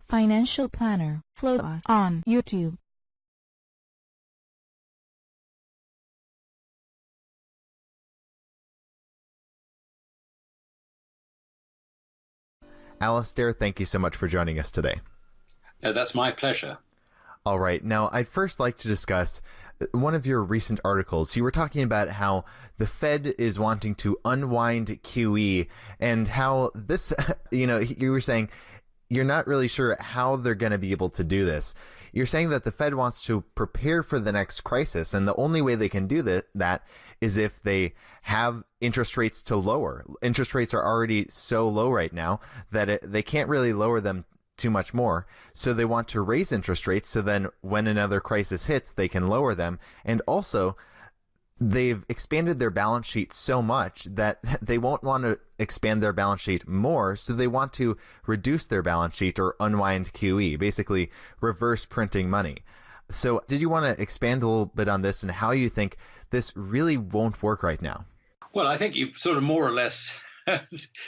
Financial Planner. Follow us on YouTube. Alasdair, thank you so much for joining us today. That's my pleasure. All right. Now, I'd first like to discuss one of your recent articles. You were talking about how the Fed is wanting to unwind QE and how this, you were saying you're not really sure how they're going to be able to do this. You're saying that the Fed wants to prepare for the next crisis, and the only way they can do that is if they have interest rates to lower. Interest rates are already so low right now that they can't really lower them too much more. So they want to raise interest rates so then when another crisis hits, they can lower them. And also, they've expanded their balance sheet so much that they won't want to expand their balance sheet more, so they want to reduce their balance sheet or unwind QE, basically reverse printing money. So did you want to expand a little bit on this and how you think this really won't work right now? Well, I think you've sort of more or less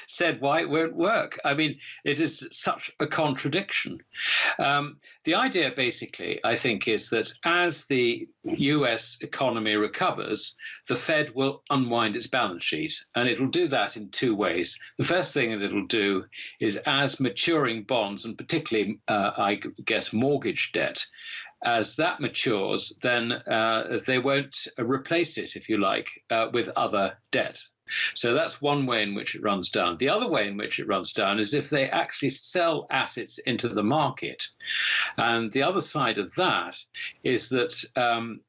said why it won't work. I mean, it is such a contradiction. The idea basically, I think, is that as the US economy recovers, the Fed will unwind its balance sheet. And it'll do that in two ways. The first thing that it'll do is as maturing bonds, and particularly, I guess, mortgage debt, as that matures, then they won't replace it, if you like, with other debt. So that's one way in which it runs down. The other way in which it runs down is if they actually sell assets into the market. And the other side of that is that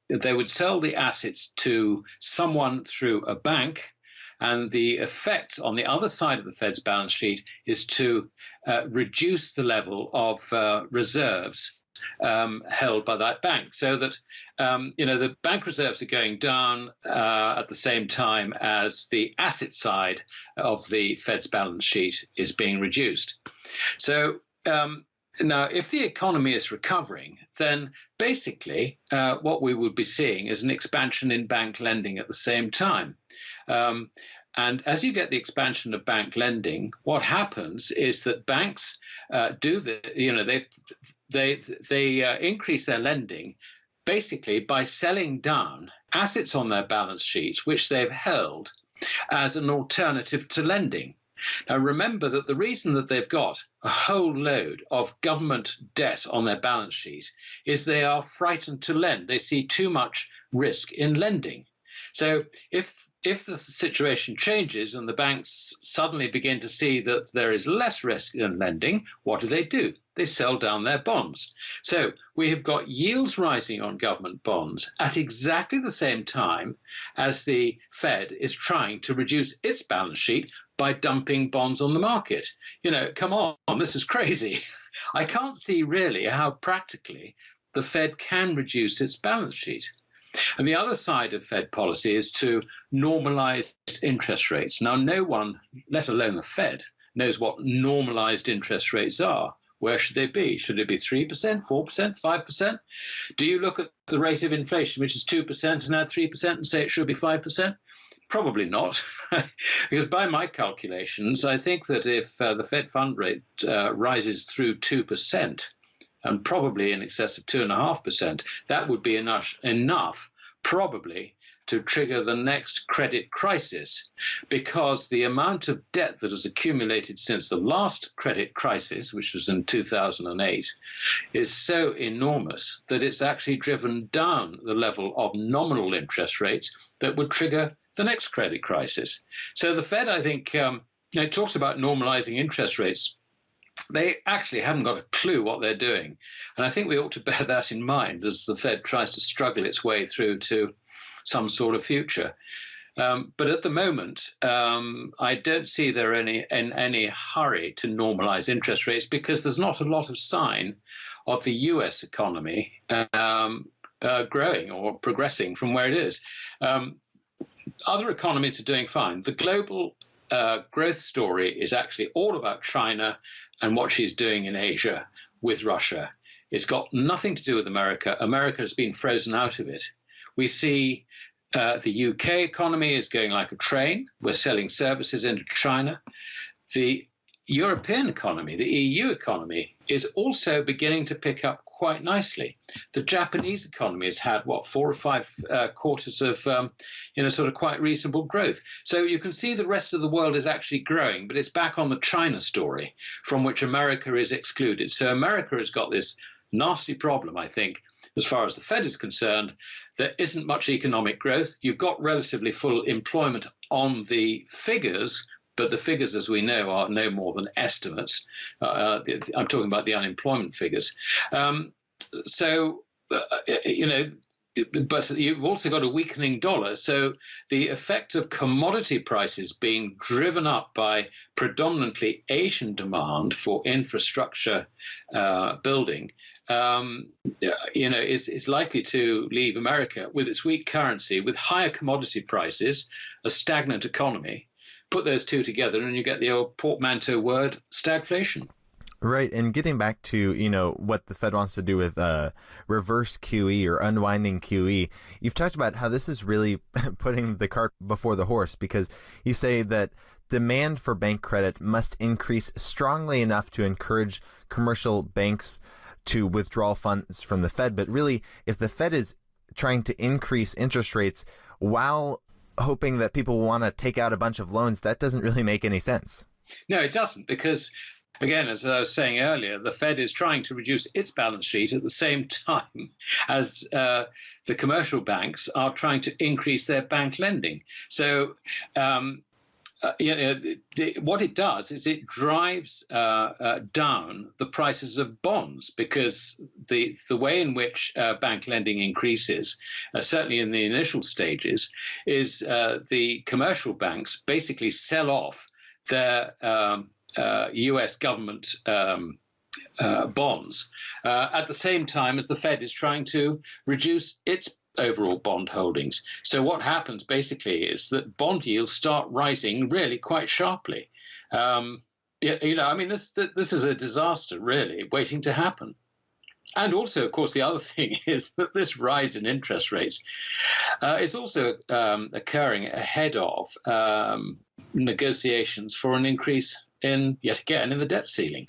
they would sell the assets to someone through a bank. And the effect on the other side of the Fed's balance sheet is to reduce the level of reserves held by that bank, so that the bank reserves are going down at the same time as the asset side of the Fed's balance sheet is being reduced. So now, if the economy is recovering, then basically what we would be seeing is an expansion in bank lending at the same time. And as you get the expansion of bank lending, what happens is that banks they increase their lending basically by selling down assets on their balance sheets, which they've held as an alternative to lending. Now, remember that the reason that they've got a whole load of government debt on their balance sheet is they are frightened to lend. They see too much risk in lending. So if the situation changes and the banks suddenly begin to see that there is less risk in lending, what do? They sell down their bonds. So we have got yields rising on government bonds at exactly the same time as the Fed is trying to reduce its balance sheet by dumping bonds on the market. Come on, this is crazy. I can't see really how practically the Fed can reduce its balance sheet. And the other side of Fed policy is to normalize interest rates. Now, no one, let alone the Fed, knows what normalized interest rates are. Where should they be? Should it be 3%, 4%, 5%? Do you look at the rate of inflation, which is 2%, and add 3% and say it should be 5%? Probably not, because by my calculations, I think that if the Fed fund rate rises through 2%, and probably in excess of 2.5%, that would be enough probably to trigger the next credit crisis, because the amount of debt that has accumulated since the last credit crisis, which was in 2008, is so enormous that it's actually driven down the level of nominal interest rates that would trigger the next credit crisis. So the Fed, I think, it talks about normalizing interest rates. They actually haven't got a clue what they're doing. And I think we ought to bear that in mind as the Fed tries to struggle its way through to some sort of future. But at the moment, I don't see they're in any hurry to normalize interest rates, because there's not a lot of sign of the US economy growing or progressing from where it is. Other economies are doing fine. The global growth story is actually all about China and what she's doing in Asia with Russia. It's got nothing to do with America. America has been frozen out of it. We see the UK economy is going like a train. We're selling services into China. The European economy, the EU economy, is also beginning to pick up quite nicely. The Japanese economy has had, 4 or 5 quarters of, sort of quite reasonable growth. So you can see the rest of the world is actually growing, but it's back on the China story from which America is excluded. So America has got this nasty problem, I think, as far as the Fed is concerned. There isn't much economic growth. You've got relatively full employment on the figures, but the figures, as we know, are no more than estimates. I'm talking about the unemployment figures. But you've also got a weakening dollar. So the effect of commodity prices being driven up by predominantly Asian demand for infrastructure building, is likely to leave America with its weak currency, with higher commodity prices, a stagnant economy. Put those two together and you get the old portmanteau word, stagflation. Right. And getting back to, what the Fed wants to do with reverse QE or unwinding QE, you've talked about how this is really putting the cart before the horse, because you say that demand for bank credit must increase strongly enough to encourage commercial banks to withdraw funds from the Fed. But really, if the Fed is trying to increase interest rates while hoping that people want to take out a bunch of loans, that doesn't really make any sense. No, it doesn't, because, again, as I was saying earlier, the Fed is trying to reduce its balance sheet at the same time as the commercial banks are trying to increase their bank lending. So what it does is it drives down the prices of bonds, because the way in which bank lending increases, certainly in the initial stages, is the commercial banks basically sell off their US government bonds at the same time as the Fed is trying to reduce its overall bond holdings. So what happens basically is that bond yields start rising really quite sharply. This is a disaster really waiting to happen. And also, of course, the other thing is that this rise in interest rates is also occurring ahead of negotiations for an increase in the debt ceiling.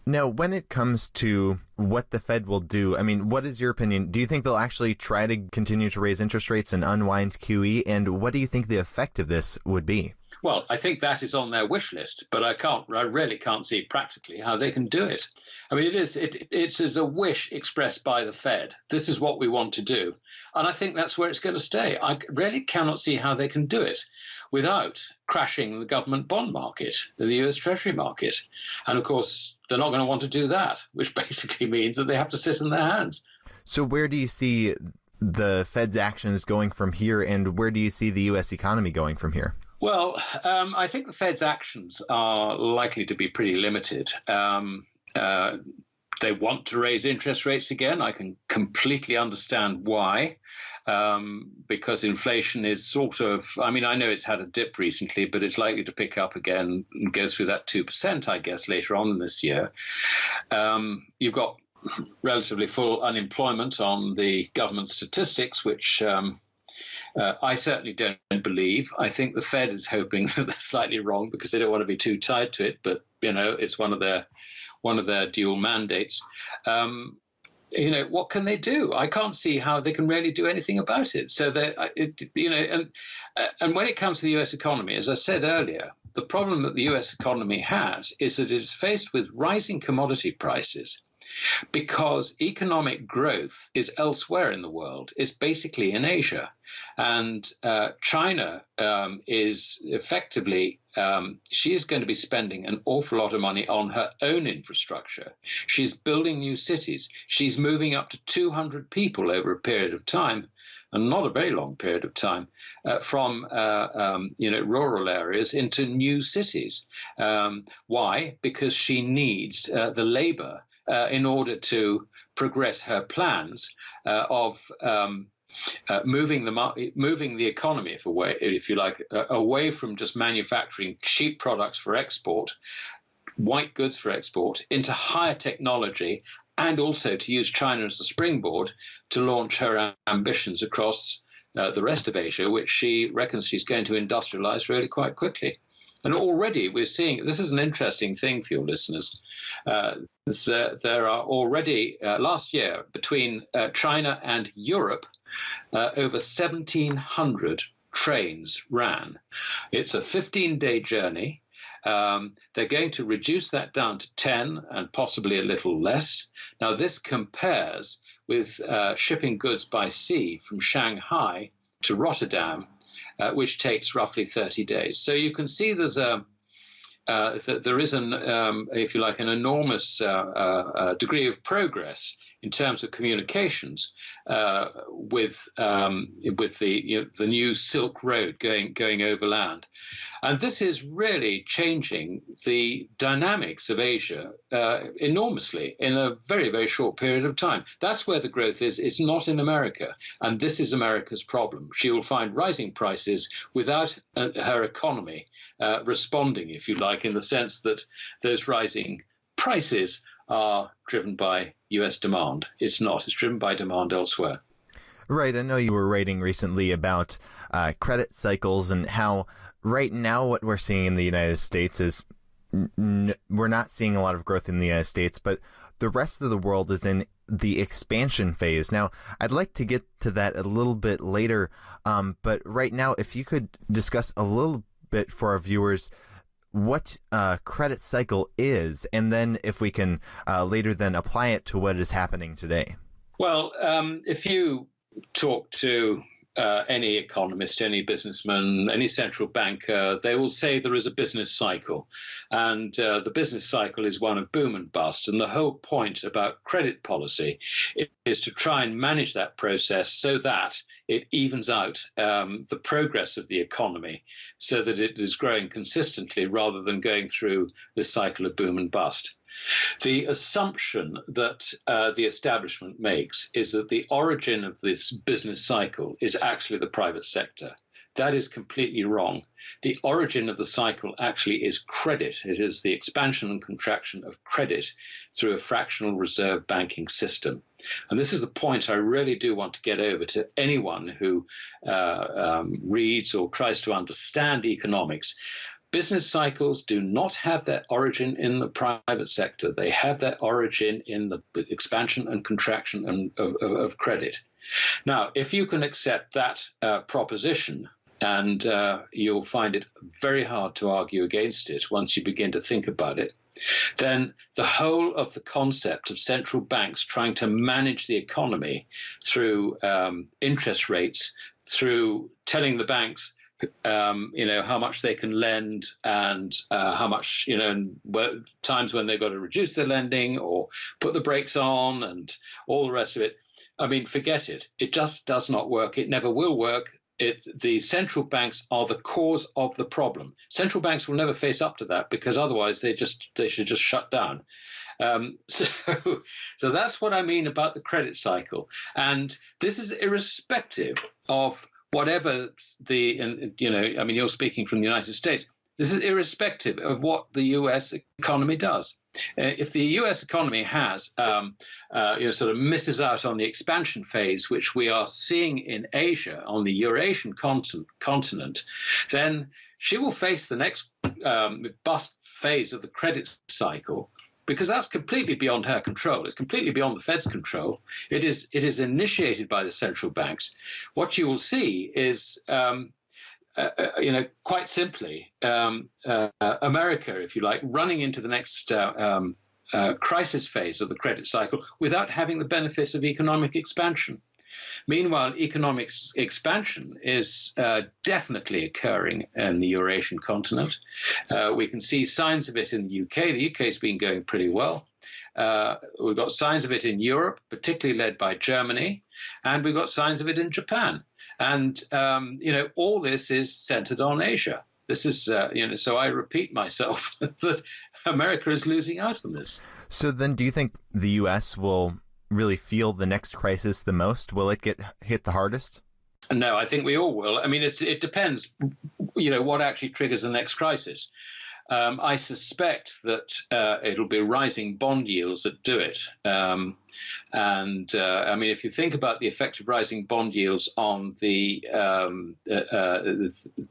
Now, when it comes to what the Fed will do, what is your opinion? Do you think they'll actually try to continue to raise interest rates and unwind QE? And what do you think the effect of this would be? Well, I think that is on their wish list, but I really can't see practically how they can do it. It's a wish expressed by the Fed. This is what we want to do. And I think that's where it's going to stay. I really cannot see how they can do it without crashing the government bond market, the US Treasury market. And of course, they're not going to want to do that, which basically means that they have to sit in their hands. So where do you see the Fed's actions going from here, and where do you see the US economy going from here? Well, I think the Fed's actions are likely to be pretty limited. They want to raise interest rates again. I can completely understand why, because inflation is sort of, I know it's had a dip recently, but it's likely to pick up again and go through that 2%, I guess, later on in this year. You've got relatively full unemployment on the government statistics, which I certainly don't believe. I think the Fed is hoping that they're slightly wrong because they don't want to be too tied to it, but it's one of their dual mandates. What can they do? I can't see how they can really do anything about it. So and when it comes to the US economy, as I said earlier, the problem that the US economy has is that it is faced with rising commodity prices, because economic growth is elsewhere in the world. It's basically in Asia. And China is effectively, she's going to be spending an awful lot of money on her own infrastructure. She's building new cities. She's moving up to 200 people over a period of time, and not a very long period of time, from rural areas into new cities. Why? Because she needs the labor in order to progress her plans of moving the economy, if you like, away from just manufacturing cheap products for export, white goods for export, into higher technology, and also to use China as a springboard to launch her ambitions across the rest of Asia, which she reckons she's going to industrialize really quite quickly. And already we're seeing, this is an interesting thing for your listeners, there are already, last year, between China and Europe, over 1,700 trains ran. It's a 15-day journey. They're going to reduce that down to 10 and possibly a little less. Now, this compares with shipping goods by sea from Shanghai to Rotterdam, which takes roughly 30 days. So you can see there is if you like, an enormous degree of progress in terms of communications with the new Silk Road going overland. And this is really changing the dynamics of Asia enormously in a very, very short period of time. That's where the growth is. It's not in America. And this is America's problem. She will find rising prices without her economy responding, if you like, in the sense that those rising prices are driven by US demand. It's not. It's driven by demand elsewhere. Right. I know you were writing recently about credit cycles and how right now what we're seeing in the United States is we're not seeing a lot of growth in the United States, but the rest of the world is in the expansion phase. Now, I'd like to get to that a little bit later, but right now, if you could discuss a little bit for our viewers what credit cycle is, and then if we can later then apply it to what is happening today. Well, if you talk to any economist, any businessman, any central banker, they will say there is a business cycle. And the business cycle is one of boom and bust. And the whole point about credit policy is to try and manage that process so that it evens out the progress of the economy so that it is growing consistently rather than going through this cycle of boom and bust. The assumption that the establishment makes is that the origin of this business cycle is actually the private sector. That is completely wrong. The origin of the cycle actually is credit. It is the expansion and contraction of credit through a fractional reserve banking system. And this is the point I really do want to get over to anyone who reads or tries to understand economics. Business cycles do not have their origin in the private sector. They have their origin in the expansion and contraction of credit. Now, if you can accept that proposition, and you'll find it very hard to argue against it once you begin to think about it, then the whole of the concept of central banks trying to manage the economy through interest rates, through telling the banks how much they can lend and how much, times when they've got to reduce their lending or put the brakes on and all the rest of it. I mean, forget it. It just does not work. It never will work. The central banks are the cause of the problem. Central banks will never face up to that because otherwise they should just shut down. So that's what I mean about the credit cycle. And this is irrespective of whatever you're speaking from the United States. This is irrespective of what the U.S. economy does. If the U.S. economy has, sort of misses out on the expansion phase, which we are seeing in Asia, on the Eurasian continent, then she will face the next bust phase of the credit cycle, because that's completely beyond her control. It's completely beyond the Fed's control. It is initiated by the central banks. What you will see is, quite simply, America, if you like, running into the next crisis phase of the credit cycle without having the benefit of economic expansion. Meanwhile, economic expansion is definitely occurring in the Eurasian continent. We can see signs of it in the UK. The UK has been going pretty well. We've got signs of it in Europe, particularly led by Germany, and we've got signs of it in Japan. And, all this is centered on Asia. This is, so I repeat myself that America is losing out on this. So then do you think the U.S. will really feel the next crisis the most? Will it get hit the hardest? No, I think we all will. I mean, it depends, what actually triggers the next crisis. I suspect that it'll be rising bond yields that do it. I mean, if you think about the effect of rising bond yields on the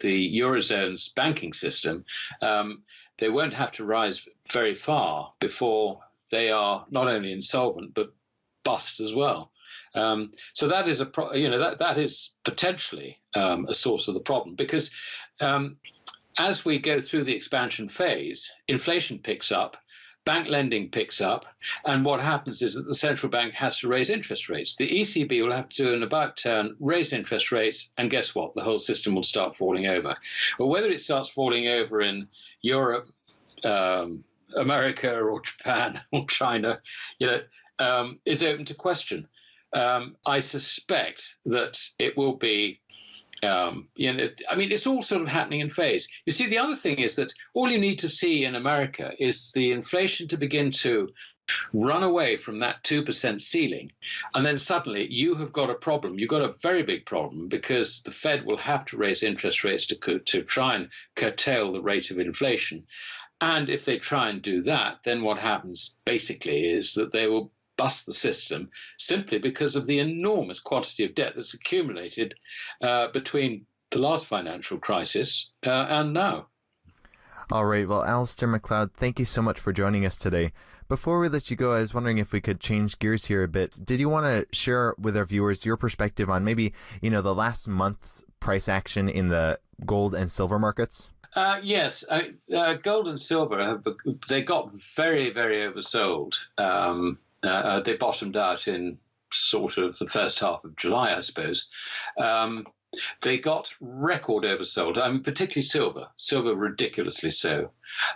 Eurozone's banking system, they won't have to rise very far before they are not only insolvent but bust as well. So that is that is potentially a source of the problem, because as we go through the expansion phase, inflation picks up, bank lending picks up, and what happens is that the central bank has to raise interest rates. The ECB will have to do an about turn, raise interest rates, and guess what? The whole system will start falling over. Well, whether it starts falling over in Europe, America, or Japan, or China, is open to question. I suspect that it will be, I mean, it's all sort of happening in phase. You see, the other thing is that all you need to see in America is the inflation to begin to run away from that 2% ceiling. And then suddenly you have got a problem. You've got a very big problem, because the Fed will have to raise interest rates to try and curtail the rate of inflation. And if they try and do that, then what happens basically is that they will bust the system, simply because of the enormous quantity of debt that's accumulated between the last financial crisis and now. All right. Well, Alasdair MacLeod, thank you so much for joining us today. Before we let you go, I was wondering if we could change gears here a bit. Did you want to share with our viewers your perspective on maybe, the last month's price action in the gold and silver markets? Yes, gold and silver, they got very, very oversold. They bottomed out in sort of the first half of July, I suppose. They got record oversold, I mean, particularly silver ridiculously so.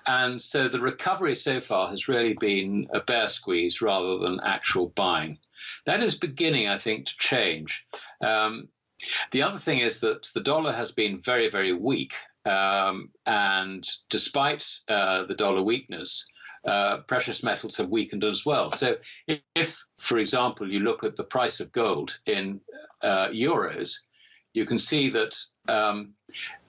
And so the recovery so far has really been a bear squeeze rather than actual buying. That is beginning, I think, to change. The other thing is that the dollar has been very, very weak. And despite the dollar weakness, precious metals have weakened as well. So if, for example, you look at the price of gold in euros, you can see that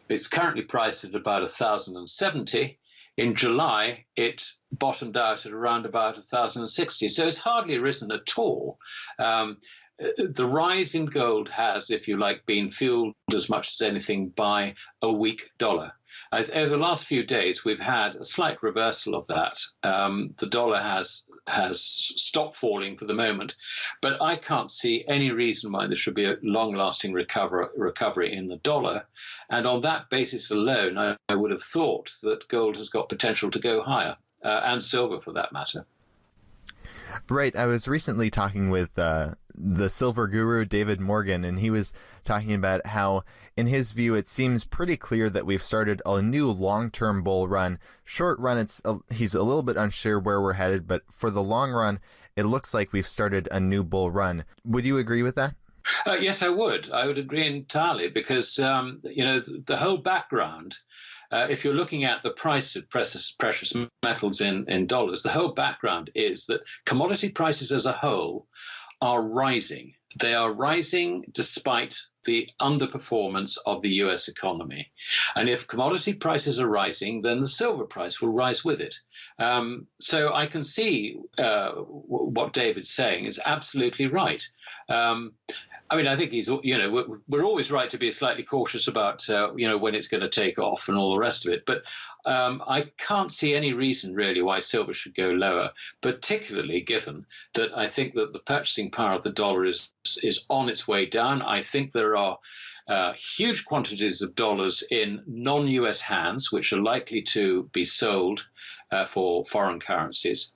it's currently priced at about 1,070. In July, it bottomed out at around about 1,060. So it's hardly risen at all. The rise in gold has, if you like, been fueled as much as anything by a weak dollar. Over the last few days, we've had a slight reversal of that. The dollar has stopped falling for the moment, but I can't see any reason why there should be a long-lasting recovery in the dollar. And on that basis alone, I would have thought that gold has got potential to go higher, and silver for that matter. Right. I was recently talking with the silver guru, David Morgan, and he was talking about how, in his view, it seems pretty clear that we've started a new long-term bull run. Short run, he's a little bit unsure where we're headed, but for the long run, it looks like we've started a new bull run. Would you agree with that? Yes, I would. I would agree entirely, because, the whole background, if you're looking at the price of precious metals in dollars, the whole background is that commodity prices as a whole are rising. They are rising despite the underperformance of the US economy. And if commodity prices are rising, then the silver price will rise with it. So I can see what David's saying is absolutely right. I mean, I think we're always right to be slightly cautious about, when it's going to take off and all the rest of it. But I can't see any reason really why silver should go lower, particularly given that I think that the purchasing power of the dollar is on its way down. I think there are huge quantities of dollars in non-US hands, which are likely to be sold for foreign currencies.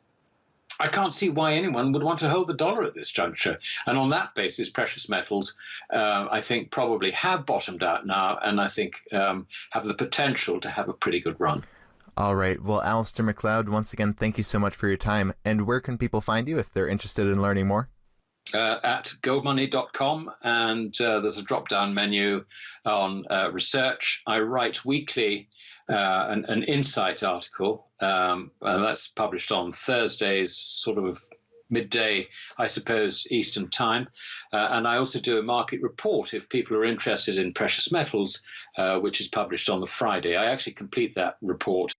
I can't see why anyone would want to hold the dollar at this juncture. And on that basis, precious metals, I think, probably have bottomed out now, and I think have the potential to have a pretty good run. All right. Well, Alasdair MacLeod, once again, thank you so much for your time. And where can people find you if they're interested in learning more? At goldmoney.com, and there's a drop-down menu on research. I write weekly an insight article, and that's published on Thursdays, sort of midday, I suppose, Eastern time. And I also do a market report if people are interested in precious metals, which is published on the Friday. I actually complete that report